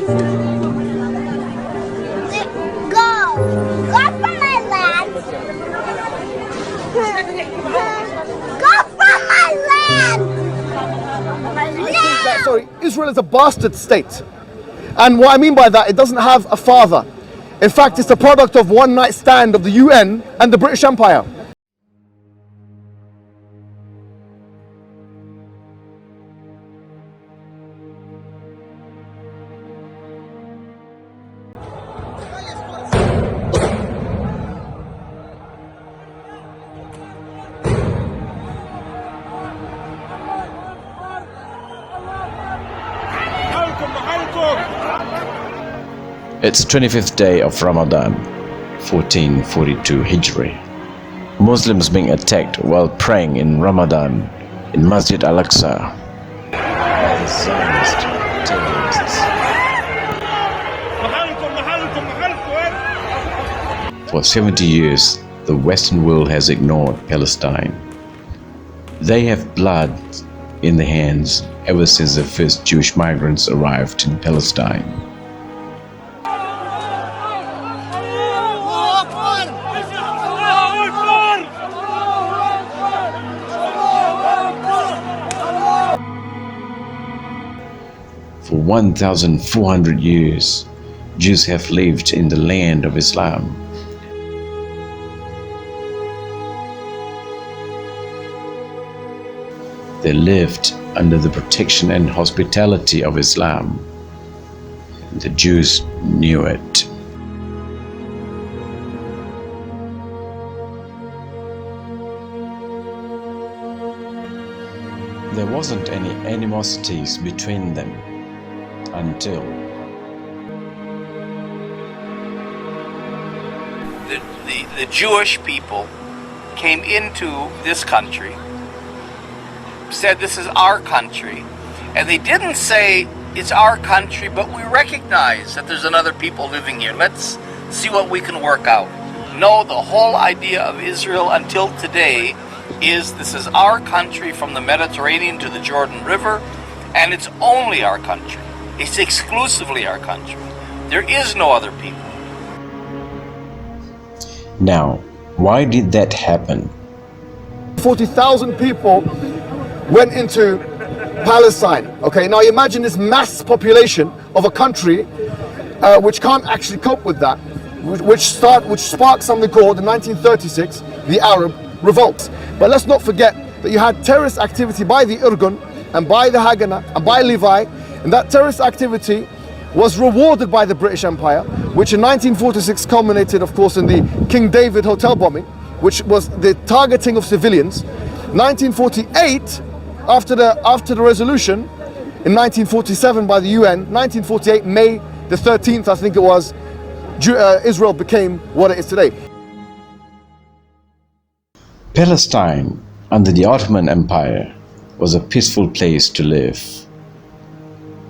Go from my land. Go from my land. Now. Sorry, Israel is a bastard state. And what I mean by that, it doesn't have a father. In fact, it's the product of one night stand of the UN and the British Empire. It's 25th day of Ramadan, 1442 Hijri. Muslims being attacked while praying in Ramadan in Masjid Al-Aqsa by the Zionist terrorists. For 70 years, the Western world has ignored Palestine. They have blood in their hands ever since the first Jewish migrants arrived in Palestine. For 1,400 years, Jews have lived in the land of Islam. They lived under the protection and hospitality of Islam. The Jews knew it. There wasn't any animosities between them until the Jewish people came into this country, said this is our country, and they didn't say it's our country, but we recognize that there's another people living here. Let's see what we can work out. No, the whole idea of Israel until today is this is our country from the Mediterranean to the Jordan River, and it's only our country. It's exclusively our country. There is no other people. Now, why did that happen? 40,000 people went into Palestine. Okay, now imagine this mass population of a country which can't actually cope with that, which sparked something called in 1936 the Arab Revolt. But let's not forget that you had terrorist activity by the Irgun and by the Haganah and by Levi, and that terrorist activity was rewarded by the British Empire, which in 1946 culminated, of course, in the King David hotel bombing, which was the targeting of civilians. 1948, after the resolution, in 1947 by the UN, 1948, May the 13th, I think it was, Israel became what it is today. Palestine, under the Ottoman Empire, was a peaceful place to live,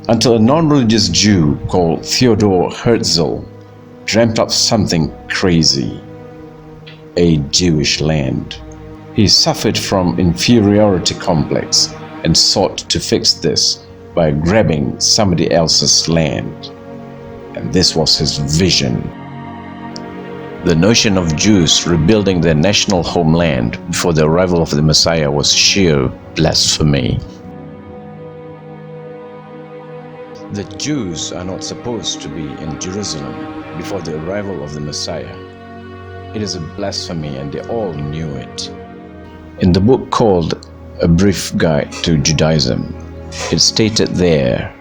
until a non-religious Jew called Theodor Herzl dreamt up something crazy: a Jewish land. He suffered from inferiority complex and sought to fix this by grabbing somebody else's land. And this was his vision. The notion of Jews rebuilding their national homeland before the arrival of the Messiah was sheer blasphemy. The Jews are not supposed to be in Jerusalem before the arrival of the Messiah. It is a blasphemy, and they all knew it. In the book called A Brief Guide to Judaism, it stated there,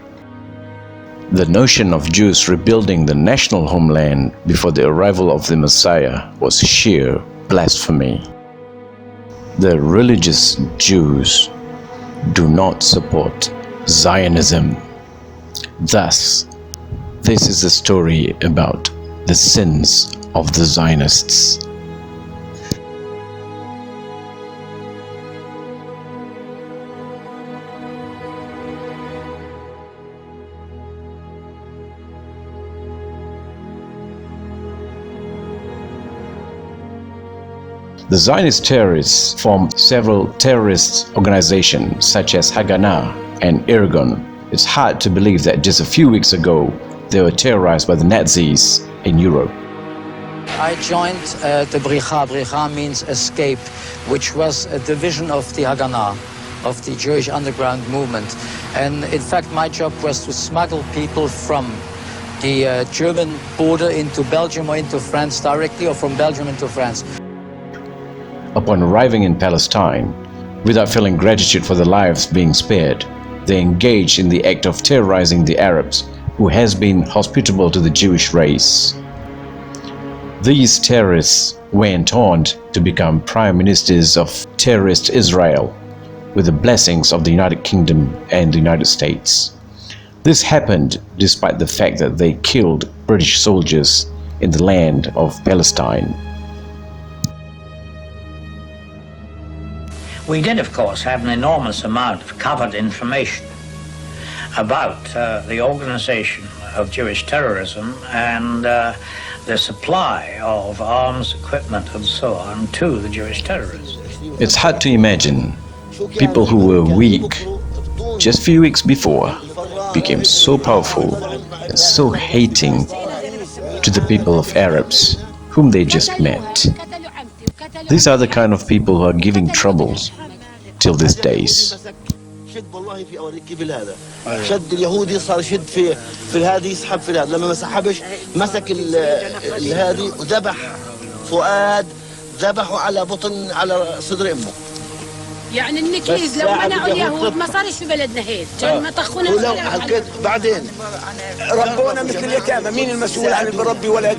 the notion of Jews rebuilding the national homeland before the arrival of the Messiah was sheer blasphemy. The religious Jews do not support Zionism. Thus, this is the story about the sins of the Zionists. The Zionist terrorists formed several terrorist organizations such as Haganah and Irgun. It's hard to believe that just a few weeks ago, they were terrorized by the Nazis in Europe. I joined the Bricha. Bricha means escape, which was a division of the Haganah, of the Jewish underground movement. And in fact, my job was to smuggle people from the German border into Belgium or into France directly, or from Belgium into France. Upon arriving in Palestine, without feeling gratitude for the lives being spared, they engaged in the act of terrorizing the Arabs, who has been hospitable to the Jewish race. These terrorists went on to become prime ministers of terrorist Israel, with the blessings of the United Kingdom and the United States. This happened despite the fact that they killed British soldiers in the land of Palestine. We did, of course, have an enormous amount of covered information about the organization of Jewish terrorism and the supply of arms, equipment, and so on to the Jewish terrorists. It's hard to imagine people who were weak just a few weeks before became so powerful and so hating to the people of Arabs whom they just met. These are the kind of people who are giving troubles till these days. شد والله في اوريك كيف هذا شد اليهودي صار يشد في الهادي يسحب في الهذا لما ما سحبش مسك الهادي وذبح فؤاد ذبحه على بطن على صدر امه يعني النكيز لو منعوا اليهود ما صارش في بلدنا هيك كان ما طخونا ولو بعدين ربونا مثل اليتامى مين المسؤول عن بربي ولد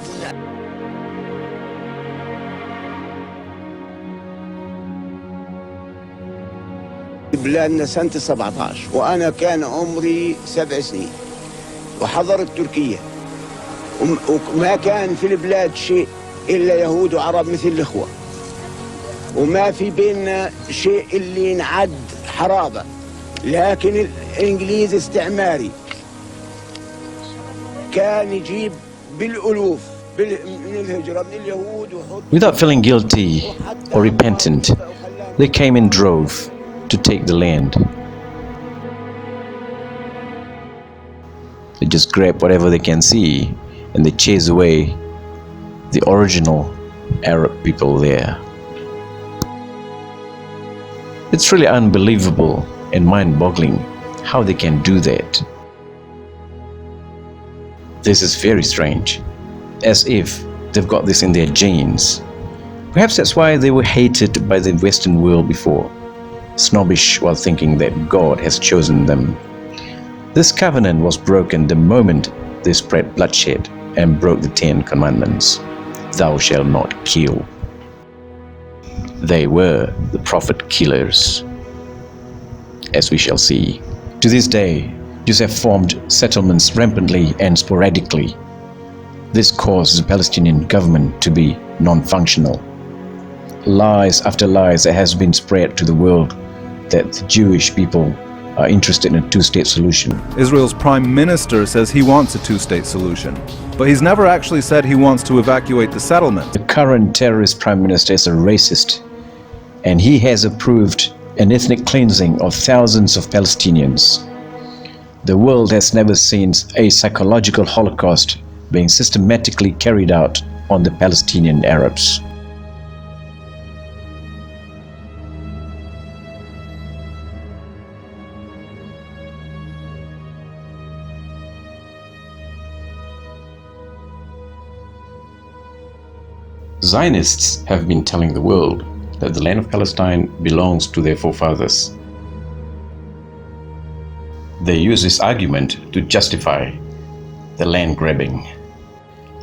بلادنا سنة 17 وأنا كان عمري 7 سنين وحضرت تركيا وما كان في البلاد شيء إلا يهود وعرب مثل الإخوة وما في بيننا شيء اللي نعد حرابة لكن الإنجليز استعماري كان يجيب بالألوف من الهجرة من اليهود Without feeling guilty or repentant, they came in droves to take the land. They just grab whatever they can see and they chase away the original Arab people there. It's really unbelievable and mind-boggling how they can do that. This is very strange, as if they've got this in their genes. Perhaps that's why they were hated by the Western world before, snobbish while thinking that God has chosen them. This covenant was broken the moment they spread bloodshed and broke the 10 commandments. Thou shalt not kill. They were the prophet killers, as we shall see. To this day, Jews have formed settlements rampantly and sporadically. This caused the Palestinian government to be non-functional. Lies after lies that has been spread to the world that the Jewish people are interested in a two-state solution. Israel's prime minister says he wants a two-state solution, but he's never actually said he wants to evacuate the settlement. The current terrorist prime minister is a racist, and he has approved an ethnic cleansing of thousands of Palestinians. The world has never seen a psychological holocaust being systematically carried out on the Palestinian Arabs. Zionists have been telling the world that the land of Palestine belongs to their forefathers. They use this argument to justify the land grabbing.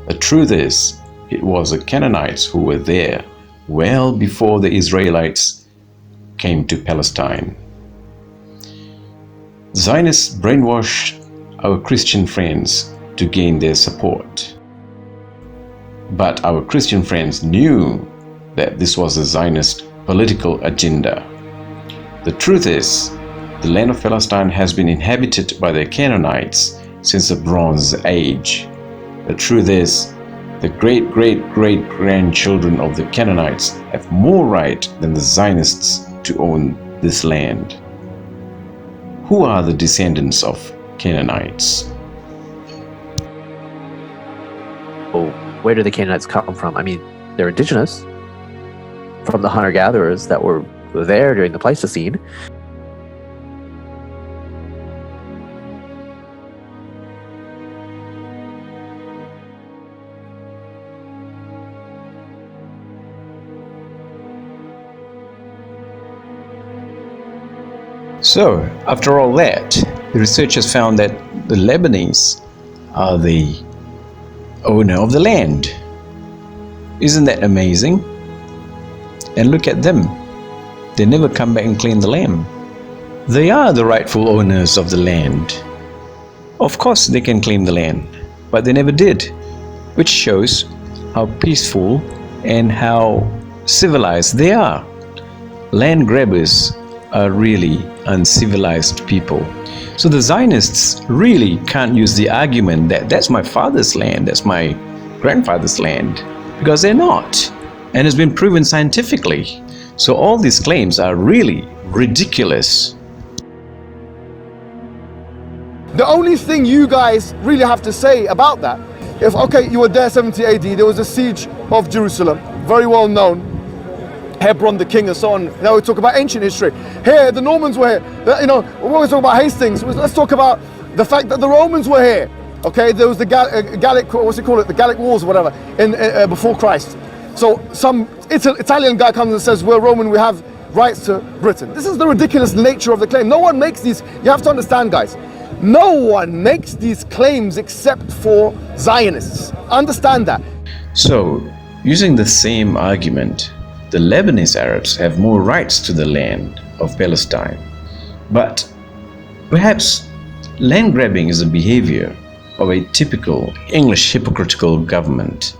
The truth is, it was the Canaanites who were there well before the Israelites came to Palestine. Zionists brainwashed our Christian friends to gain their support. But our Christian friends knew that this was a Zionist political agenda. The truth is, the land of Palestine has been inhabited by the Canaanites since the Bronze Age. The truth is, the great-great-great-grandchildren of the Canaanites have more right than the Zionists to own this land. Who are the descendants of Canaanites? Where do the Canaanites come from? I mean, they're indigenous from the hunter-gatherers that were there during the Pleistocene. So, after all that, the researchers found that the Lebanese are the owner of the land. Isn't that amazing? And look at them. They never come back and claim the land. They are the rightful owners of the land. Of course they can claim the land, but they never did, which shows how peaceful and how civilized they are. Land grabbers are really uncivilized people. So the Zionists really can't use the argument that that's my father's land, that's my grandfather's land, because they're not. And it's been proven scientifically. So all these claims are really ridiculous. The only thing you guys really have to say about that, if, okay, you were there 70 AD, there was a siege of Jerusalem, very well known. Hebron, the king, and so on. Now we talk about ancient history. Here, the Normans were here. You know, we're always talking about Hastings. Let's talk about the fact that the Romans were here. Okay, there was the Gallic, what's it called? The Gallic Wars or whatever, before Christ. So some Italian guy comes and says, we're Roman, we have rights to Britain. This is the ridiculous nature of the claim. No one makes these, you have to understand, guys, no one makes these claims except for Zionists. Understand that. So, using the same argument, the Lebanese Arabs have more rights to the land of Palestine. But perhaps land grabbing is a behavior of a typical English hypocritical government.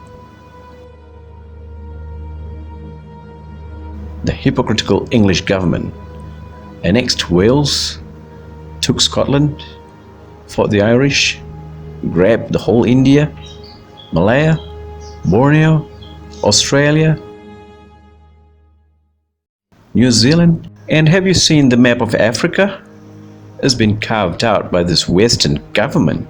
The hypocritical English government annexed Wales, took Scotland, fought the Irish, grabbed the whole India, Malaya, Borneo, Australia, New Zealand. And have you seen the map of Africa? It's been carved out by this Western government.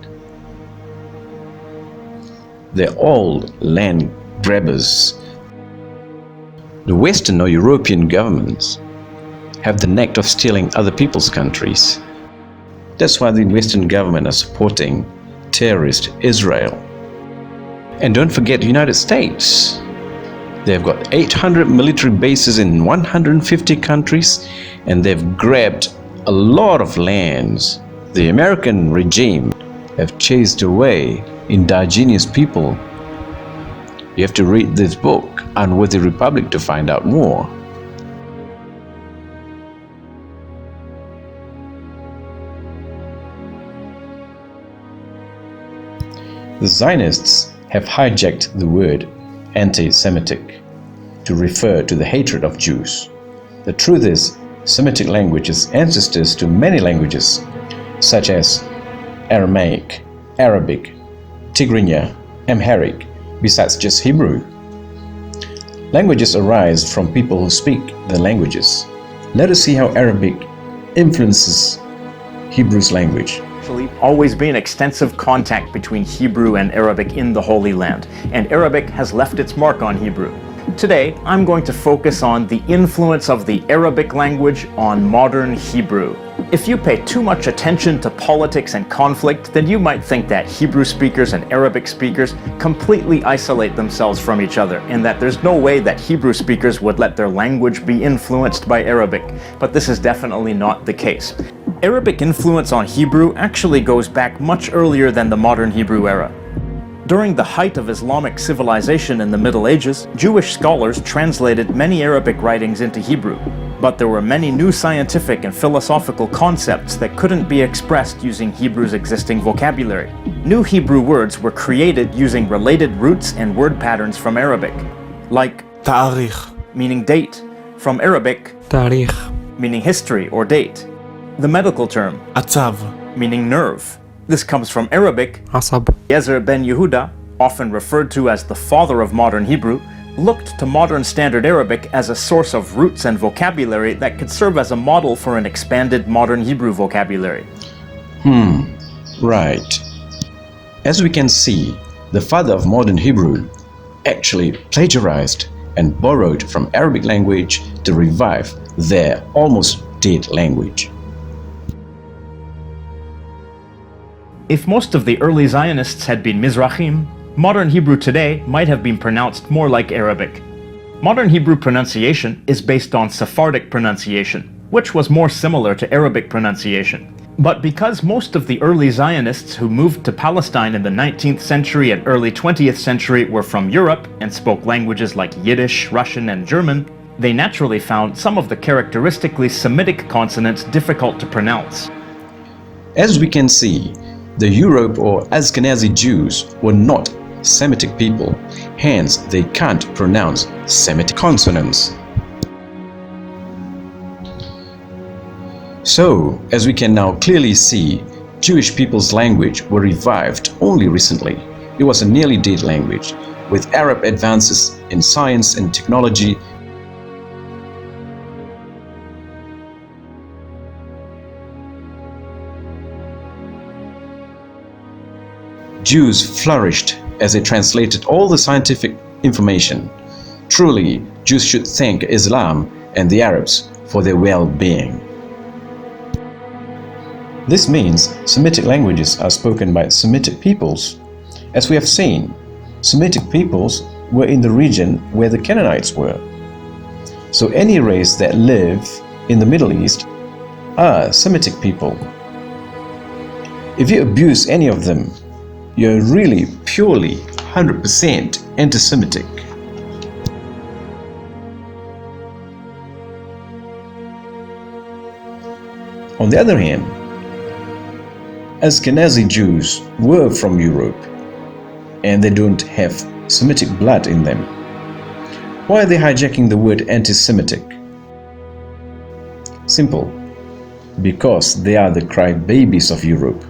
They're all land grabbers. The Western or European governments have the knack of stealing other people's countries. That's why the Western government are supporting terrorist Israel. And don't forget the United States. They've got 800 military bases in 150 countries, and they've grabbed a lot of lands. The American regime have chased away indigenous people. You have to read this book, Unworthy Republic, to find out more. The Zionists have hijacked the word anti-Semitic to refer to the hatred of Jews. The truth is, Semitic language is ancestors to many languages, such as Aramaic, Arabic, Tigrinya, Amharic, besides just Hebrew. Languages arise from people who speak the languages. Let us see how Arabic influences Hebrew's language. Always been extensive contact between Hebrew and Arabic in the Holy Land, and Arabic has left its mark on Hebrew. Today, I'm going to focus on the influence of the Arabic language on modern Hebrew. If you pay too much attention to politics and conflict, then you might think that Hebrew speakers and Arabic speakers completely isolate themselves from each other, and that there's no way that Hebrew speakers would let their language be influenced by Arabic. But this is definitely not the case. Arabic influence on Hebrew actually goes back much earlier than the modern Hebrew era. During the height of Islamic civilization in the Middle Ages, Jewish scholars translated many Arabic writings into Hebrew, but there were many new scientific and philosophical concepts that couldn't be expressed using Hebrew's existing vocabulary. New Hebrew words were created using related roots and word patterns from Arabic, like تاريخ, meaning date, from Arabic تاريخ, meaning history or date. The medical term عصب, meaning nerve. This comes from Arabic. عصب. Yezer ben Yehuda, often referred to as the father of modern Hebrew, looked to modern Standard Arabic as a source of roots and vocabulary that could serve as a model for an expanded modern Hebrew vocabulary. Right. As we can see, the father of modern Hebrew actually plagiarized and borrowed from Arabic language to revive their almost dead language. If most of the early Zionists had been Mizrahim, modern Hebrew today might have been pronounced more like Arabic. Modern Hebrew pronunciation is based on Sephardic pronunciation, which was more similar to Arabic pronunciation. But because most of the early Zionists who moved to Palestine in the 19th century and early 20th century were from Europe and spoke languages like Yiddish, Russian, and German, they naturally found some of the characteristically Semitic consonants difficult to pronounce. As we can see, the Europe or Ashkenazi Jews were not Semitic people, hence they can't pronounce Semitic consonants. So, as we can now clearly see, Jewish people's language were revived only recently. It was a nearly dead language. With Arab advances in science and technology, Jews flourished as they translated all the scientific information. Truly, Jews should thank Islam and the Arabs for their well-being. This means Semitic languages are spoken by Semitic peoples. As we have seen, Semitic peoples were in the region where the Canaanites were. So any race that live in the Middle East are Semitic people. If you abuse any of them, you're really purely 100% anti-Semitic. On the other hand, Ashkenazi Jews were from Europe and they don't have Semitic blood in them. Why are they hijacking the word anti-Semitic? Simple. Because they are the crybabies of Europe.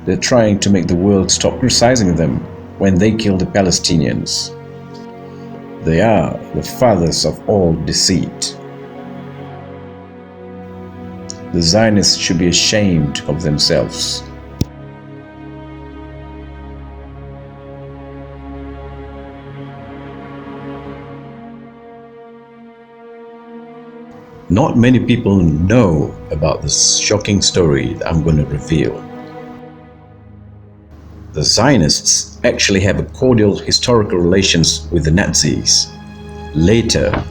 They're trying to make the world stop criticizing them when they kill the Palestinians. They are the fathers of all deceit. The Zionists should be ashamed of themselves. Not many people know about this shocking story that I'm going to reveal. The Zionists actually have a cordial historical relations with the Nazis. Later,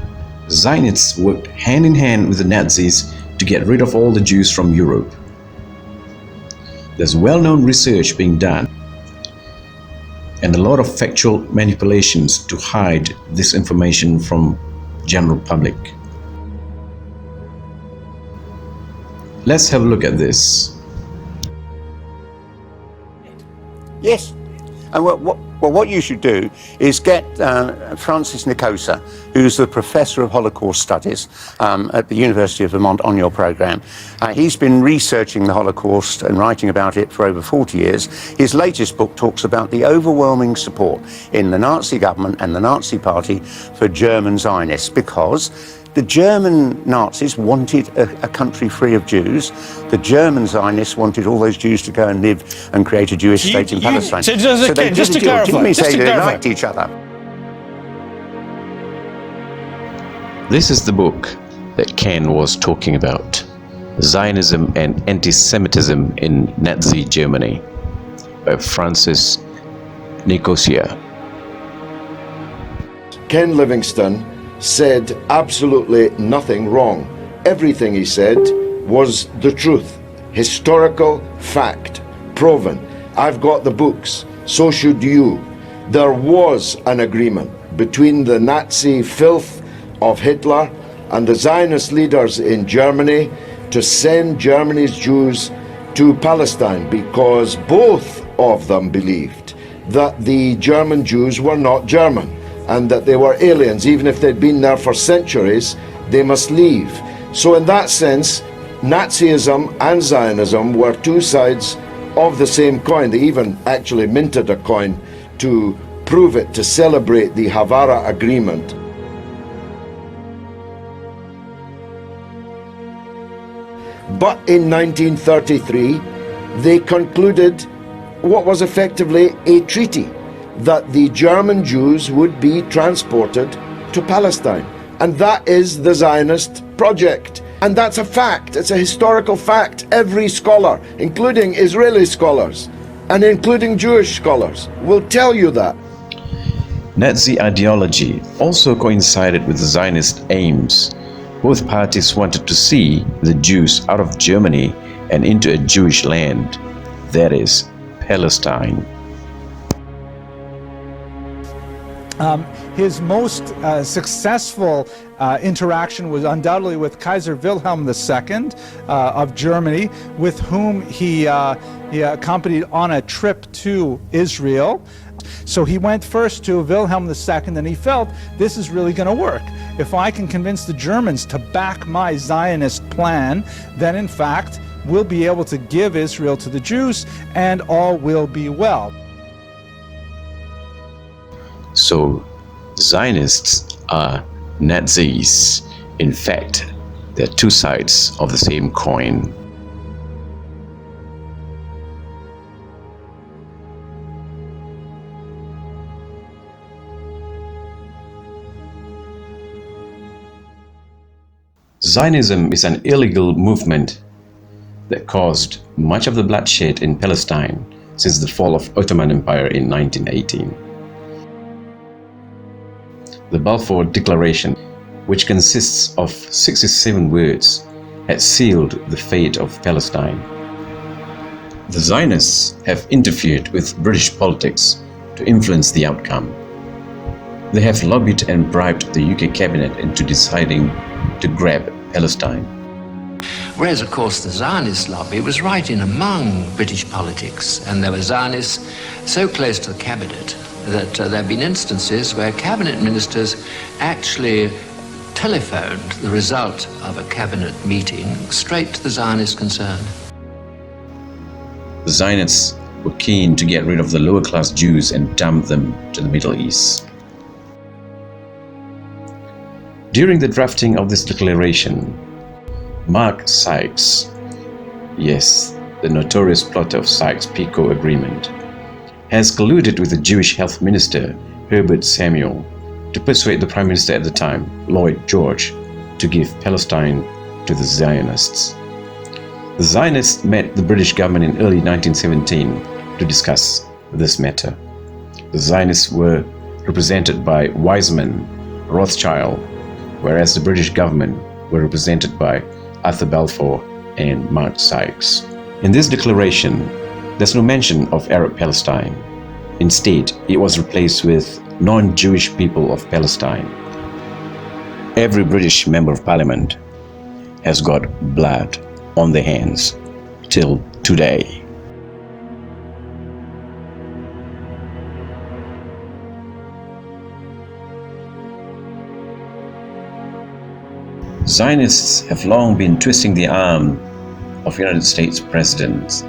Zionists worked hand in hand with the Nazis to get rid of all the Jews from Europe. There's well-known research being done and a lot of factual manipulations to hide this information from general public. Let's have a look at this. Yes. And what you should do is get Francis Nicosa, who's the Professor of Holocaust Studies at the University of Vermont, on your program. He's been researching the Holocaust and writing about it for over 40 years. His latest book talks about the overwhelming support in the Nazi government and the Nazi Party for German Zionists, because the German Nazis wanted a country free of Jews. The German Zionists wanted all those Jews to go and live and create a Jewish state in Palestine. So just to clarify, didn't we say they liked each other? This is the book that Ken was talking about, Zionism and Anti-Semitism in Nazi Germany, by Francis Nicosia. Ken Livingstone said absolutely nothing wrong. Everything he said was the truth. Historical fact, proven. I've got the books, so should you. There was an agreement between the Nazi filth of Hitler and the Zionist leaders in Germany to send Germany's Jews to Palestine, because both of them believed that the German Jews were not German and that they were aliens. Even if they'd been there for centuries, they must leave. So in that sense, Nazism and Zionism were two sides of the same coin. They even actually minted a coin to prove it, to celebrate the Havara Agreement. But in 1933, they concluded what was effectively a treaty. that the German Jews would be transported to Palestine. And that is the Zionist project. And that's a fact. It's a historical fact. Every scholar, including Israeli scholars and including Jewish scholars, will tell you that. Nazi ideology also coincided with the Zionist aims. Both parties wanted to see the Jews out of Germany and into a Jewish land, that is, Palestine. His most successful interaction was undoubtedly with Kaiser Wilhelm II of Germany, with whom he accompanied on a trip to Israel. So he went first to Wilhelm II, and he felt this is really going to work. If I can convince the Germans to back my Zionist plan, then in fact we'll be able to give Israel to the Jews and all will be well. So, Zionists are Nazis. In fact, they're two sides of the same coin. Zionism is an illegal movement that caused much of the bloodshed in Palestine since the fall of Ottoman Empire in 1918. The Balfour Declaration, which consists of 67 words, had sealed the fate of Palestine. The Zionists have interfered with British politics to influence the outcome. They have lobbied and bribed the UK cabinet into deciding to grab Palestine. Whereas, of course, the Zionist lobby was right in among British politics, and there were Zionists so close to the cabinet that there have been instances where cabinet ministers actually telephoned the result of a cabinet meeting straight to the Zionists concerned. The Zionists were keen to get rid of the lower-class Jews and dump them to the Middle East. During the drafting of this declaration, Mark Sykes, yes, the notorious plotter of Sykes-Picot Agreement, has colluded with the Jewish health minister, Herbert Samuel, to persuade the Prime Minister at the time, Lloyd George, to give Palestine to the Zionists. The Zionists met the British government in early 1917 to discuss this matter. The Zionists were represented by Weizmann, Rothschild, whereas the British government were represented by Arthur Balfour and Mark Sykes. In this declaration, there's no mention of Arab Palestine. Instead, it was replaced with non-Jewish people of Palestine. Every British Member of Parliament has got blood on their hands till today. Zionists have long been twisting the arm of United States presidents.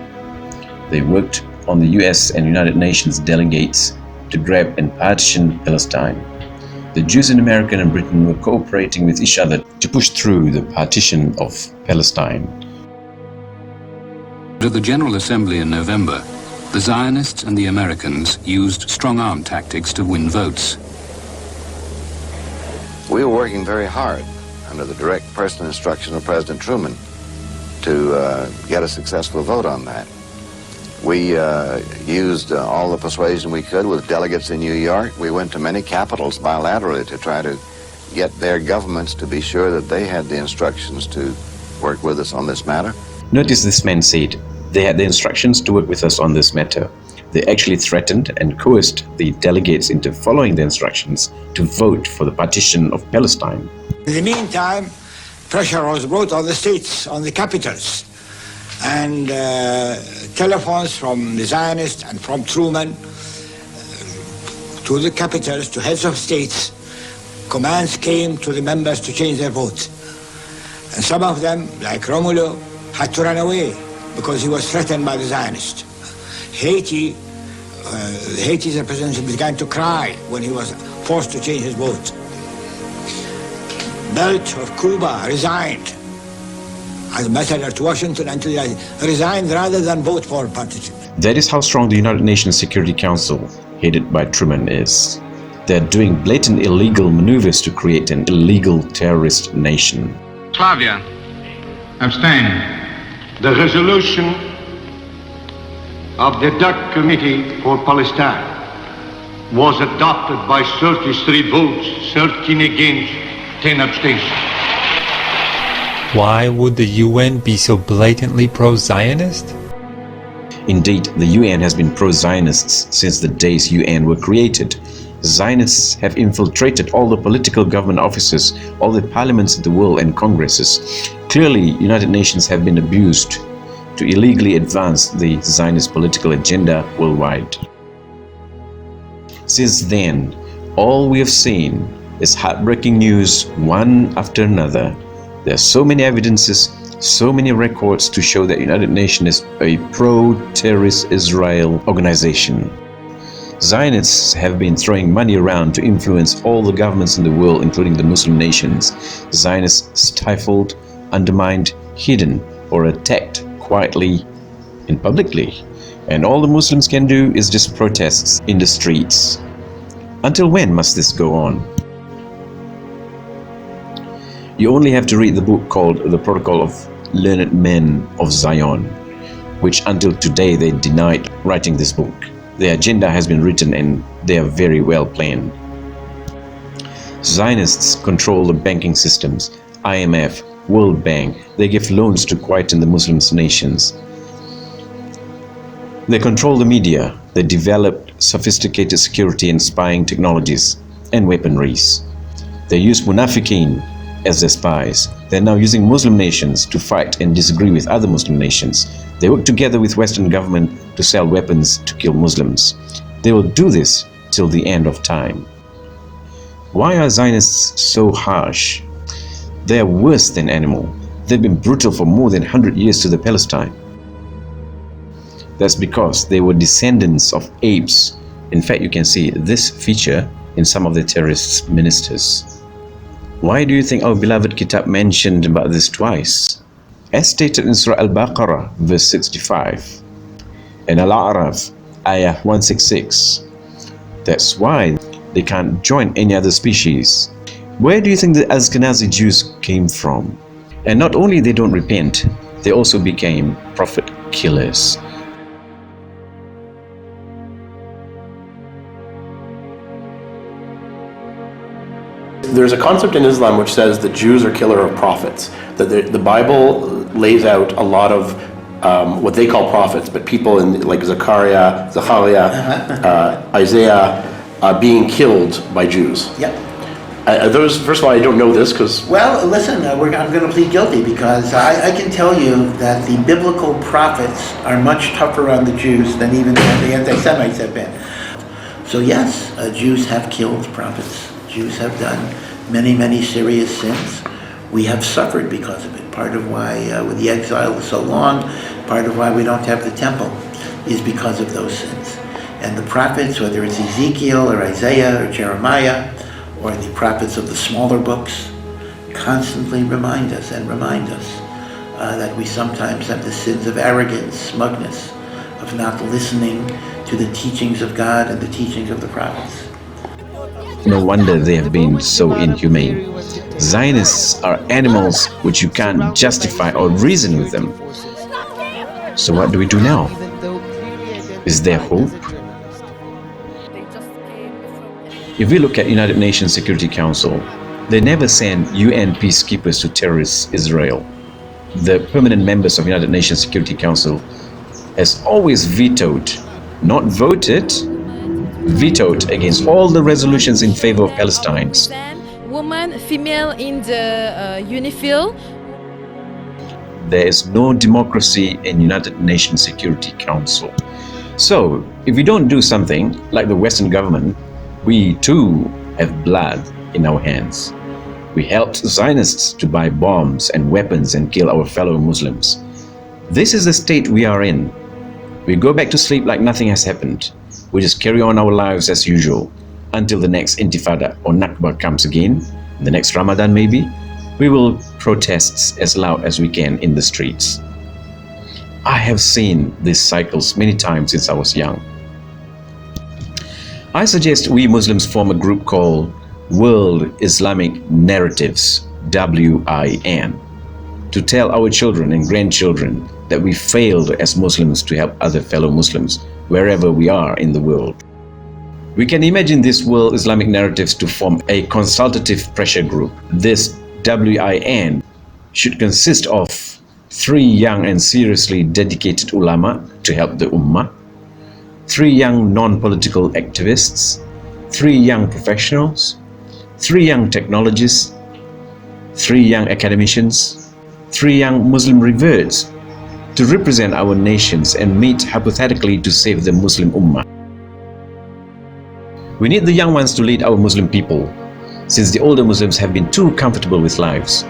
They worked on the US and United Nations delegates to grab and partition Palestine. The Jews in America and Britain were cooperating with each other to push through the partition of Palestine. At the General Assembly in November, the Zionists and the Americans used strong-arm tactics to win votes. We were working very hard under the direct personal instruction of President Truman to get a successful vote on that. We used all the persuasion we could with delegates in New York. We went to many capitals bilaterally to try to get their governments to be sure that they had the instructions to work with us on this matter. Notice this man said they had the instructions to work with us on this matter. They actually threatened and coerced the delegates into following the instructions to vote for the partition of Palestine. In the meantime, pressure was brought on the states, on the capitals, and telephones from the Zionists and from Truman to the capitals, to heads of states. Commands came to the members to change their vote. And some of them, like Romulo, had to run away because he was threatened by the Zionists. Haiti's representative began to cry when he was forced to change his vote. Belt of Cuba resigned as ambassador to Washington until he resigned rather than vote for partition. That is how strong the United Nations Security Council headed by Truman, is. They're doing blatant illegal maneuvers to create an illegal terrorist nation. Slavia. Abstain. The resolution of the DUC Committee for Palestine was adopted by 33 votes, 13 against, 10 abstentions. Why would the UN be so blatantly pro-Zionist? Indeed, the UN has been pro-Zionists since the days UN were created. Zionists have infiltrated all the political government offices, all the parliaments of the world and congresses. Clearly, United Nations have been abused to illegally advance the Zionist political agenda worldwide. Since then, all we have seen is heartbreaking news one after another. There are so many evidences, so many records to show that United Nations is a pro-terrorist Israel organization. Zionists have been throwing money around to influence all the governments in the world, including the Muslim nations. Zionists stifled, undermined, hidden, or attacked quietly and publicly. And all the Muslims can do is just protests in the streets. Until when must this go on? You only have to read the book called The Protocol of Learned Men of Zion, which until today they denied writing this book. The agenda has been written and they are very well planned. Zionists control the banking systems, IMF, World Bank. They give loans to quieten the Muslim nations. They control the media. They developed sophisticated security and spying technologies and weaponries. They use munafiqeen as their spies. They're now using Muslim nations to fight and disagree with other Muslim nations. They work together with Western government to sell weapons to kill Muslims. They will do this till the end of time. Why are Zionists so harsh? They are worse than animal. They've been brutal for more than 100 years to the Palestine. That's because they were descendants of apes. In fact, you can see this feature in some of the terrorist ministers. Why do you think our beloved Kitab mentioned about this twice? As stated in Surah Al-Baqarah, verse 65, and Al-A'raf, ayah 166. That's why they can't join any other species. Where do you think the Ashkenazi Jews came from? And not only they don't repent, they also became prophet killers. There's a concept in Islam which says that Jews are killer of prophets, that the Bible lays out a lot of what they call prophets, but people like Zechariah, Isaiah being killed by Jews. Yep. Those, first of all, I don't know this because... Well, listen, I'm going to plead guilty because I can tell you that the biblical prophets are much tougher on the Jews than even the anti-Semites have been. So yes, Jews have killed prophets. Jews have done many, many serious sins. We have suffered because of it. Part of why with the exile so long, part of why we don't have the temple is because of those sins. And the prophets, whether it's Ezekiel or Isaiah or Jeremiah or the prophets of the smaller books, constantly remind us that we sometimes have the sins of arrogance, smugness, of not listening to the teachings of God and the teachings of the prophets. No wonder they have been so inhumane. Zionists are animals which you can't justify or reason with them. So what do we do now? Is there hope? If we look at United Nations Security Council, they never send UN peacekeepers to terrorist Israel. The permanent members of United Nations Security Council has always vetoed, not voted, vetoed against all the resolutions in favor of Palestine. Woman, female in the UNIFIL. There is no democracy in United Nations Security Council. So, if we don't do something like the Western government, we too have blood in our hands. We helped Zionists to buy bombs and weapons and kill our fellow Muslims. This is the state we are in. We go back to sleep like nothing has happened. We just carry on our lives as usual until the next Intifada or Nakba comes again, the next Ramadan maybe. We will protest as loud as we can in the streets. I have seen these cycles many times since I was young. I suggest we Muslims form a group called World Islamic Narratives, WIN, to tell our children and grandchildren that we failed as Muslims to help other fellow Muslims wherever we are in the world. We can imagine this World Islamic Narratives to form a consultative pressure group. This WIN should consist of 3 young and seriously dedicated ulama to help the ummah, 3 young non-political activists, 3 young professionals, 3 young technologists, 3 young academicians, 3 young Muslim reverts to represent our nations and meet hypothetically to save the Muslim ummah. We need the young ones to lead our Muslim people, since the older Muslims have been too comfortable with lives.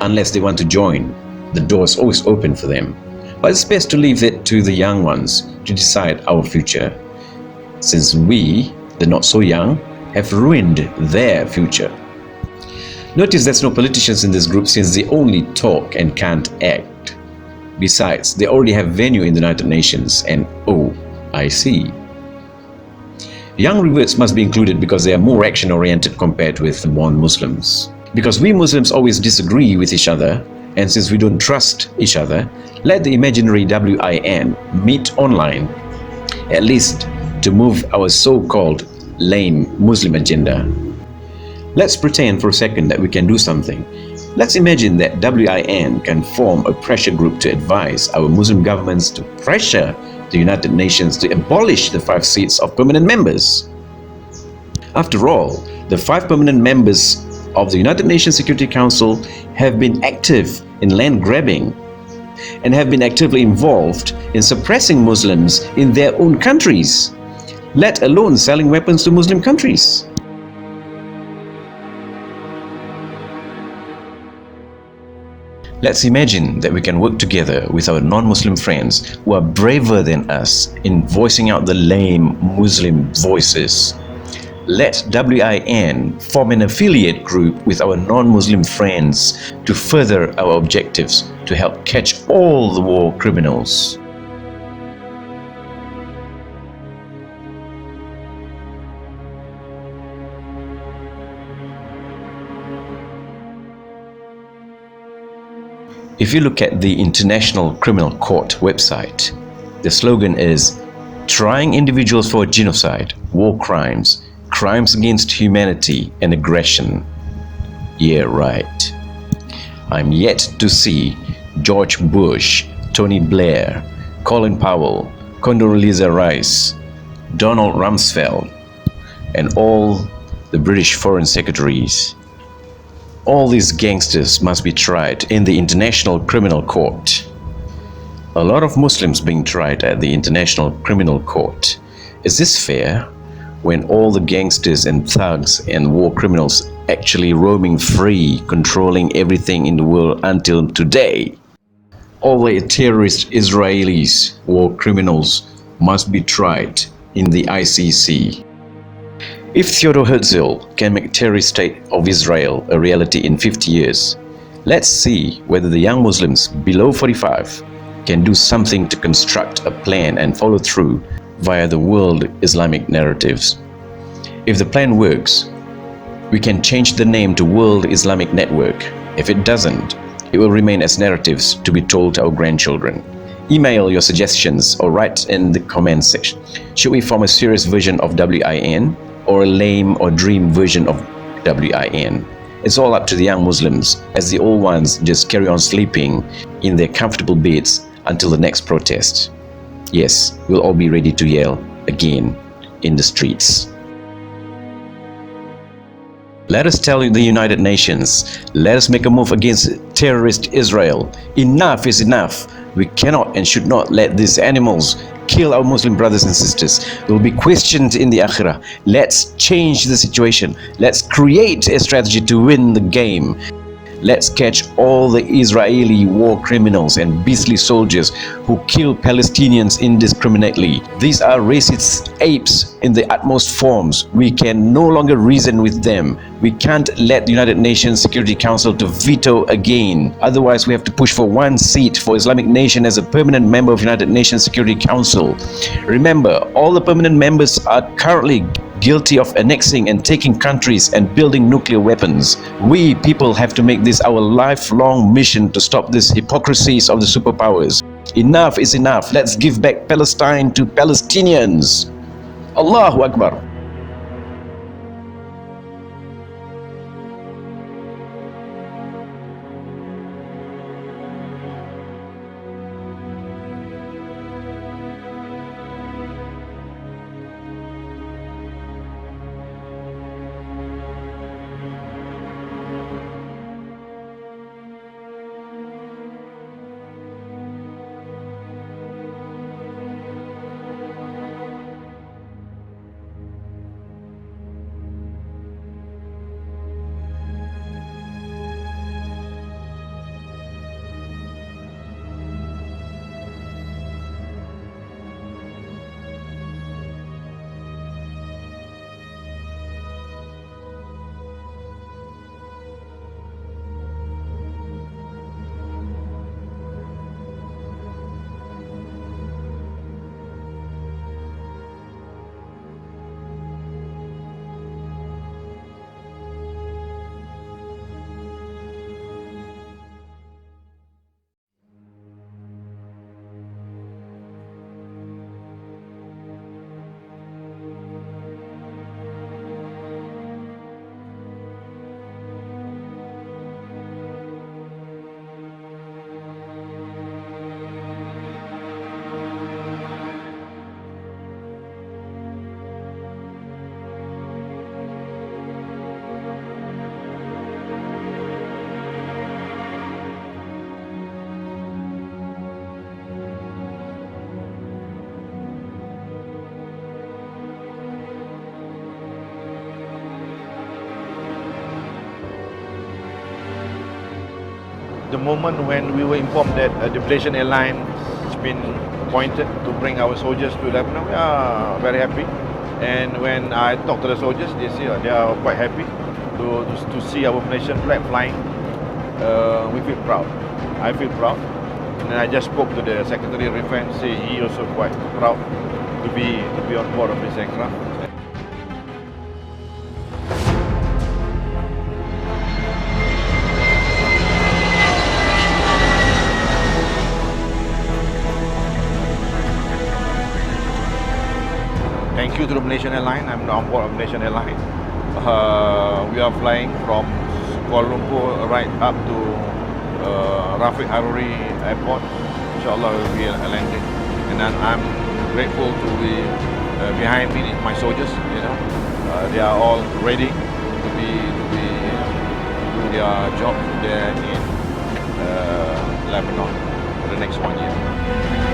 Unless they want to join, the door is always open for them. But it's best to leave it to the young ones to decide our future, since we, the not so young, have ruined their future. Notice there's no politicians in this group, since they only talk and can't act. Besides, they already have venue in the United Nations and OIC. Young reverts must be included because they are more action-oriented compared with non-Muslims. Because we Muslims always disagree with each other, and since we don't trust each other, let the imaginary WIN meet online, at least to move our so-called lame Muslim agenda. Let's pretend for a second that we can do something. Let's imagine that WIN can form a pressure group to advise our Muslim governments to pressure the United Nations to abolish the 5 seats of permanent members. After all, the 5 permanent members of the United Nations Security Council have been active in land grabbing and have been actively involved in suppressing Muslims in their own countries, let alone selling weapons to Muslim countries. Let's imagine that we can work together with our non-Muslim friends who are braver than us in voicing out the lame Muslim voices. Let WIN form an affiliate group with our non-Muslim friends to further our objectives to help catch all the war criminals. If you look at the International Criminal Court website, the slogan is "Trying individuals for genocide, war crimes, crimes against humanity and aggression." Yeah, right. I'm yet to see George Bush, Tony Blair, Colin Powell, Condoleezza Rice, Donald Rumsfeld, and all the British Foreign Secretaries. All these gangsters must be tried in the International Criminal Court. A lot of Muslims being tried at the International Criminal Court. Is this fair? When all the gangsters and thugs and war criminals actually roaming free, controlling everything in the world until today. All the terrorist Israelis, war criminals, must be tried in the ICC. If Theodor Herzl can make terrorist state of Israel a reality in 50 years, let's see whether the young Muslims below 45 can do something to construct a plan and follow through via the World Islamic Narratives. If the plan works, we can change the name to World Islamic Network. If it doesn't, it will remain as narratives to be told to our grandchildren. Email your suggestions or write in the comments section. Should we form a serious version of WIN or a lame or dream version of WIN? It's all up to the young Muslims, as the old ones just carry on sleeping in their comfortable beds until the next protest. Yes, we'll all be ready to yell again in the streets. Let us tell the United Nations, let us make a move against terrorist Israel. Enough is enough. We cannot and should not let these animals kill our Muslim brothers and sisters. We will be questioned in the Akhirah. Let's change the situation. Let's create a strategy to win the game. Let's catch all the Israeli war criminals and beastly soldiers who kill Palestinians indiscriminately. These are racist apes in the utmost forms. We can no longer reason with them. We can't let the United Nations Security Council to veto again. Otherwise, we have to push for 1 seat for Islamic Nation as a permanent member of United Nations Security Council. Remember, all the permanent members are currently guilty of annexing and taking countries and building nuclear weapons. We people have to make this our lifelong mission to stop these hypocrisies of the superpowers. Enough is enough. Let's give back Palestine to Palestinians. Allahu Akbar. The moment when we were informed that the Malaysian airline has been appointed to bring our soldiers to Lebanon, we are very happy. And when I talk to the soldiers, they say they are quite happy to see our Malaysian flag flying. We feel proud. I feel proud. And I just spoke to the Secretary of Defense, say he also quite proud to be on board of this aircraft. Thank you to the Malaysian Airline. I'm on board of Malaysian Airline. We are flying from Kuala Lumpur right up to Rafiq Hariri Airport. Inshallah, we will be landing. And then I'm grateful to be behind me, my soldiers. You know, they are all ready to do their job there in Lebanon for the next 1 year.